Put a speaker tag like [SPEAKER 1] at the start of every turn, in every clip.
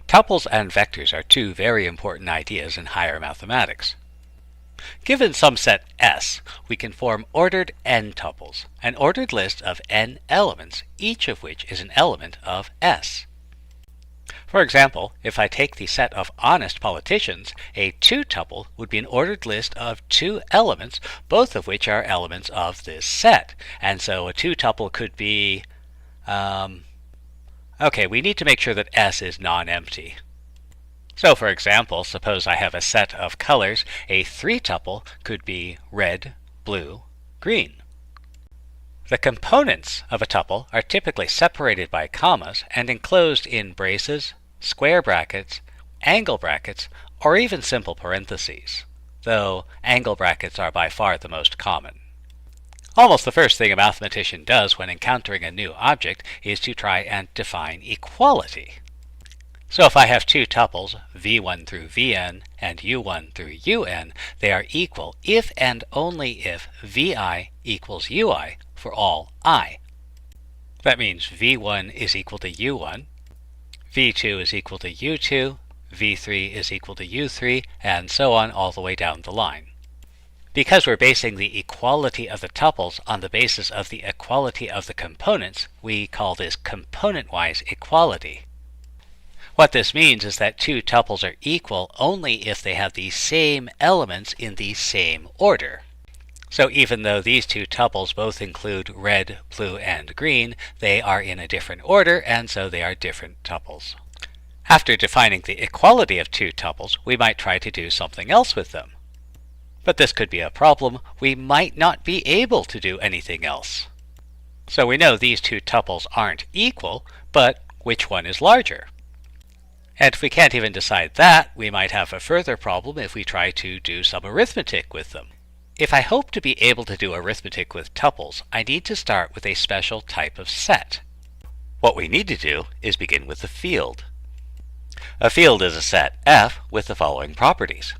[SPEAKER 1] Tuples and vectors are two very important ideas in higher mathematics. Given some set S, we can form ordered n-tuples, an ordered list of n elements, each of which is an element of S. For example, if I take the set of honest politicians, a 2-tuple would be an ordered list of 2 elements, both of which are elements of this set. And so a 2-tuple could be... okay, we need to make sure that S is non-empty. So for example, suppose I have a set of colors. A 3-tuple could be red, blue, green. The components of a tuple are typically separated by commas and enclosed in braces, square brackets, angle brackets, or even simple parentheses, though angle brackets are by far the most common. Almost the first thing a mathematician does when encountering a new object is to try and define equality. So if I have 2 tuples, v1 through vn and u1 through un, they are equal if and only if vi equals ui for all I. That means v1 is equal to u1, v2 is equal to u2, v3 is equal to u3, and so on all the way down the line. Because we're basing the equality of the tuples on the basis of the equality of the components, we call this component-wise equality. What this means is that 2 tuples are equal only if they have the same elements in the same order. So even though these 2 tuples both include red, blue, and green, they are in a different order, and so they are different tuples. After defining the equality of 2 tuples, we might try to do something else with them. But this could be a problem. We might not be able to do anything else. So we know these 2 tuples aren't equal, but which one is larger? And if we can't even decide that, we might have a further problem if we try to do some arithmetic with them. If I hope to be able to do arithmetic with tuples, I need to start with a special type of set. What we need to do is begin with the field. A field is a set F with the following properties.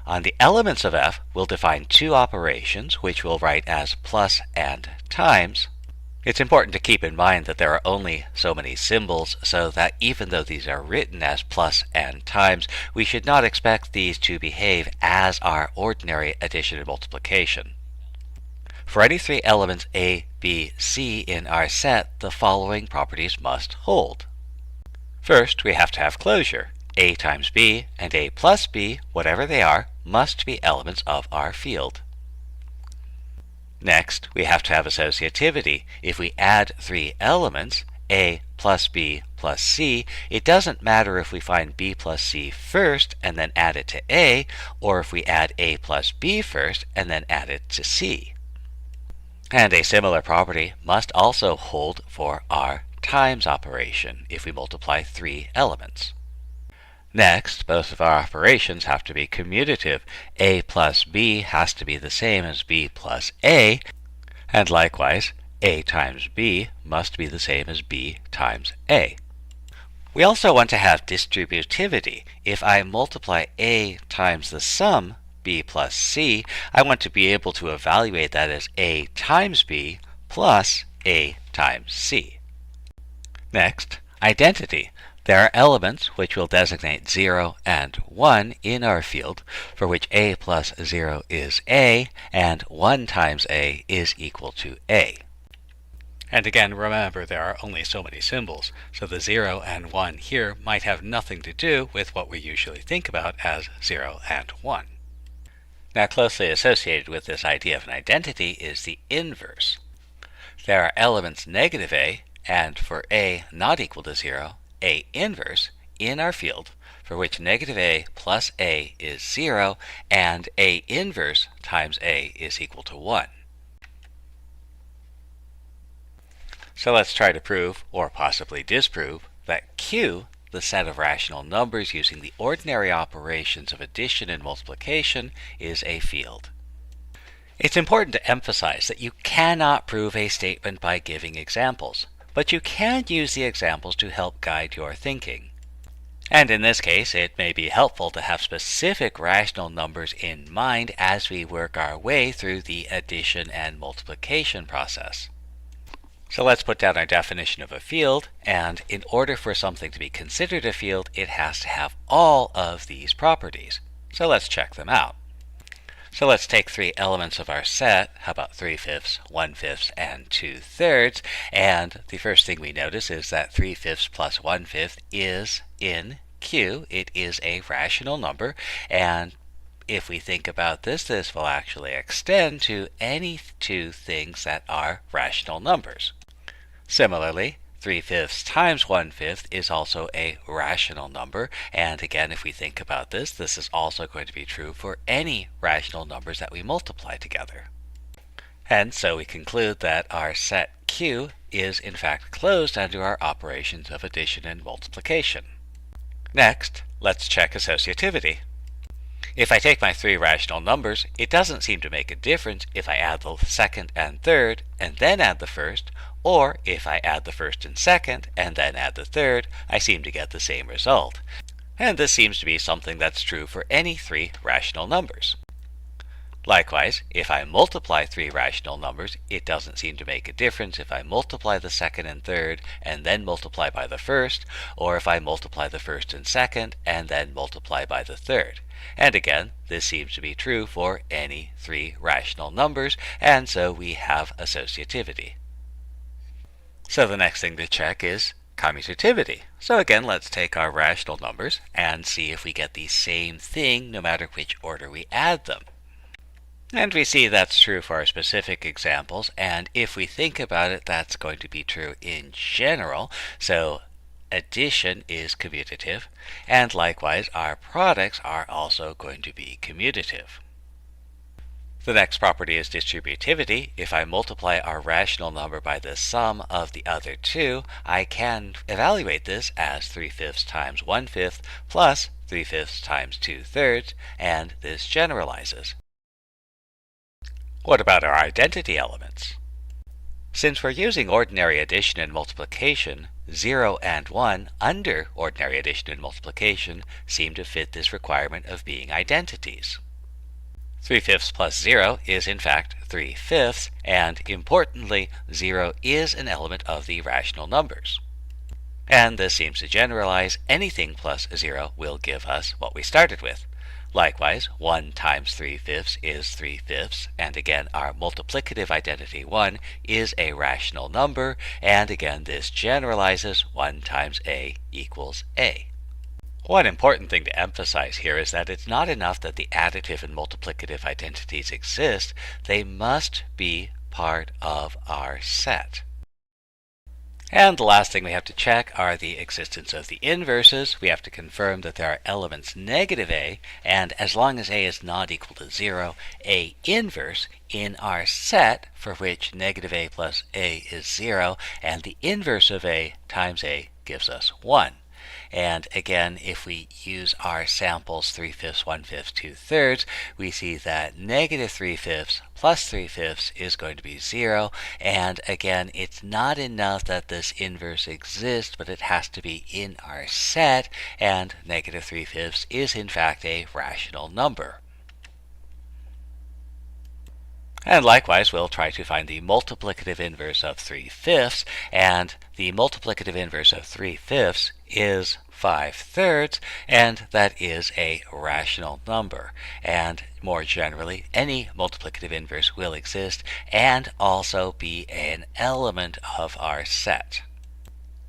[SPEAKER 1] On the elements of F, we'll define 2 operations, which we'll write as plus and times. It's important to keep in mind that there are only so many symbols, so that even though these are written as plus and times, we should not expect these to behave as our ordinary addition and multiplication. For any 3 elements A, B, C in our set, the following properties must hold. First, we have to have closure. A times B and A plus B, whatever they are, must be elements of our field. Next, we have to have associativity. If we add 3 elements, A plus B plus C, it doesn't matter if we find B plus C first and then add it to A, or if we add A plus B first and then add it to C. And a similar property must also hold for our times operation if we multiply 3 elements. Next, both of our operations have to be commutative. A plus B has to be the same as B plus A, and likewise, A times B must be the same as B times A. We also want to have distributivity. If I multiply A times the sum, B plus C, I want to be able to evaluate that as A times B plus A times C. Next, identity. There are elements which will designate 0 and 1 in our field, for which A plus 0 is A, and 1 times A is equal to A. And again, remember there are only so many symbols, so the 0 and 1 here might have nothing to do with what we usually think about as 0 and 1. Now closely associated with this idea of an identity is the inverse. There are elements negative A, and for A not equal to 0, A inverse in our field, for which negative A plus A is 0, and A inverse times A is equal to 1. So let's try to prove, or possibly disprove, that Q, the set of rational numbers using the ordinary operations of addition and multiplication, is a field. It's important to emphasize that you cannot prove a statement by giving examples, but you can use the examples to help guide your thinking. And in this case, it may be helpful to have specific rational numbers in mind as we work our way through the addition and multiplication process. So let's put down our definition of a field, and in order for something to be considered a field, it has to have all of these properties. So let's check them out. So let's take three elements of our set, how about 3/5, 1/5, and 2/3, and the first thing we notice is that 3/5 plus 1/5 is in Q. It is a rational number, and if we think about this, this will actually extend to any two things that are rational numbers. Similarly, 3/5 times 1/5 is also a rational number, and again, if we think about this, this is also going to be true for any rational numbers that we multiply together. And so we conclude that our set Q is in fact closed under our operations of addition and multiplication. Next, let's check associativity. If I take my three rational numbers, it doesn't seem to make a difference if I add the second and third and then add the first, or if I add the first and second and then add the third, I seem to get the same result. And this seems to be something that's true for any three rational numbers. Likewise, if I multiply three rational numbers, it doesn't seem to make a difference if I multiply the second and third and then multiply by the first, or if I multiply the first and second and then multiply by the third. And again, this seems to be true for any three rational numbers, and so we have associativity. So the next thing to check is commutativity. So again, let's take our rational numbers and see if we get the same thing no matter which order we add them. And we see that's true for our specific examples, and if we think about it, that's going to be true in general. So addition is commutative, and likewise our products are also going to be commutative. The next property is distributivity. If I multiply our rational number by the sum of the other two, I can evaluate this as 3/5 times 1/5 plus 3/5 times 2/3, and this generalizes. What about our identity elements? Since we're using ordinary addition and multiplication, 0 and 1 under ordinary addition and multiplication seem to fit this requirement of being identities. 3/5 plus 0 is in fact 3/5, and importantly, 0 is an element of the rational numbers. And this seems to generalize. Anything plus 0 will give us what we started with. Likewise, 1 times 3/5 is 3/5, and again our multiplicative identity 1 is a rational number, and again this generalizes. 1 times a equals a. One important thing to emphasize here is that it's not enough that the additive and multiplicative identities exist, they must be part of our set. And the last thing we have to check are the existence of the inverses. We have to confirm that there are elements negative a, and as long as a is not equal to 0, a inverse in our set for which negative a plus a is 0, and the inverse of a times a gives us 1. And again, if we use our samples 3/5, 1/5, 2/3, we see that negative 3/5 plus 3/5 is going to be 0. And again, it's not enough that this inverse exists, but it has to be in our set, and negative 3/5 is in fact a rational number. And likewise, we'll try to find the multiplicative inverse of 3/5, and the multiplicative inverse of 3/5 is 5/3, and that is a rational number. And more generally, any multiplicative inverse will exist and also be an element of our set.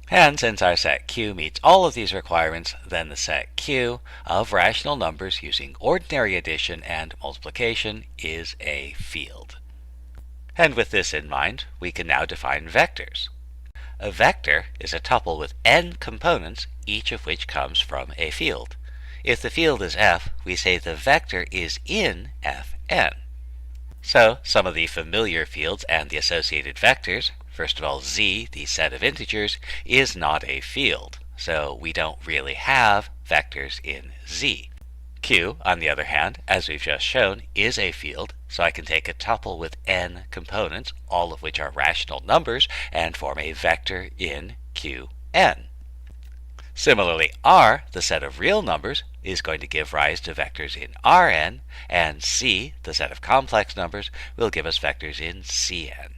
[SPEAKER 1] And since our set Q meets all of these requirements, then the set Q of rational numbers using ordinary addition and multiplication is a field. And with this in mind, we can now define vectors. A vector is a tuple with n components, each of which comes from a field. If the field is f, we say the vector is in Fn. So some of the familiar fields and the associated vectors, first of all z, the set of integers, is not a field, so we don't really have vectors in z. Q, on the other hand, as we've just shown, is a field, so I can take a tuple with n components, all of which are rational numbers, and form a vector in Qn. Similarly, R, the set of real numbers, is going to give rise to vectors in Rn, and C, the set of complex numbers, will give us vectors in Cn.